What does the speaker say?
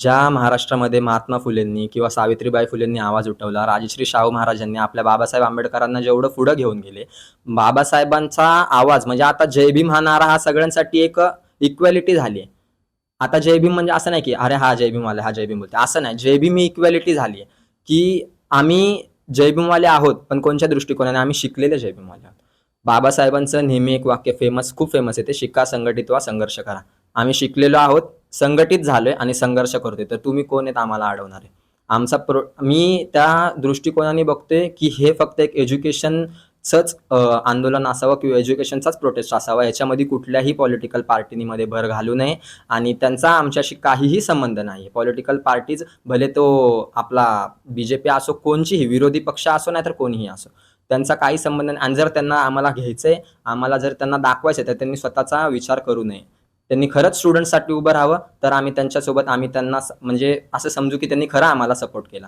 ज्या महाराष्ट्रामध्ये महात्मा फुलेंनी किंवा सावित्रीबाई फुलेंनी आवाज उठवला, राजश्री शाहू महाराजांनी आपल्या बाबासाहेब आंबेडकरांना जेवढं पुढं घेऊन गेले, बाबासाहेबांचा आवाज म्हणजे आता जय भीम हा नारा हा सगळ्यांसाठी एक इक्वॅलिटी झाली आहे. आता जय भीम म्हणजे असं नाही की अरे हा जय भीम वाले, हा जय भीम बोलते, असं नाही. जय भीम ही इक्वॅलिटी झाली आहे की आम्ही जय भीमवाले आहोत, पण कोणत्या दृष्टिकोनाने आम्ही शिकलेले जय भीमवाले आहोत. बाबासाहेबांचं नेहमी एक वाक्य खूप फेमस आहे, ते शिका, संघटित व्हा, संघर्ष करा. आम्ही शिकलेलो आहोत, संघटित झालोय आणि संघर्ष करतोय, तर तुम्ही कोण आहेत आम्हाला अडवणारे. मी त्या दृष्टिकोनाने बघतोय की हे फक्त एक एज्युकेशनचंच आंदोलन असावं किंवा एज्युकेशनचाच प्रोटेस्ट असावा. याच्यामध्ये कुठल्याही पॉलिटिकल पार्टीमध्ये भर घालू नये आणि त्यांचा आमच्याशी काहीही संबंध नाही. पॉलिटिकल पार्टीज भले तो आपला बीजेपी असो, कोणचीही विरोधी पक्ष असो, नाही तर कोणीही असो, त्यांचा काही संबंध नाही. आणि जर त्यांना आम्हाला घ्यायचंय, आम्हाला जर त्यांना दाखवायचं, तर त्यांनी स्वतःचा विचार करू नये. त्यांनी खरंच स्टुडंटसाठी उभं राहावं, तर आम्ही त्यांच्यासोबत, आम्ही त्यांना म्हणजे असं समजू की त्यांनी खरं आम्हाला सपोर्ट केला.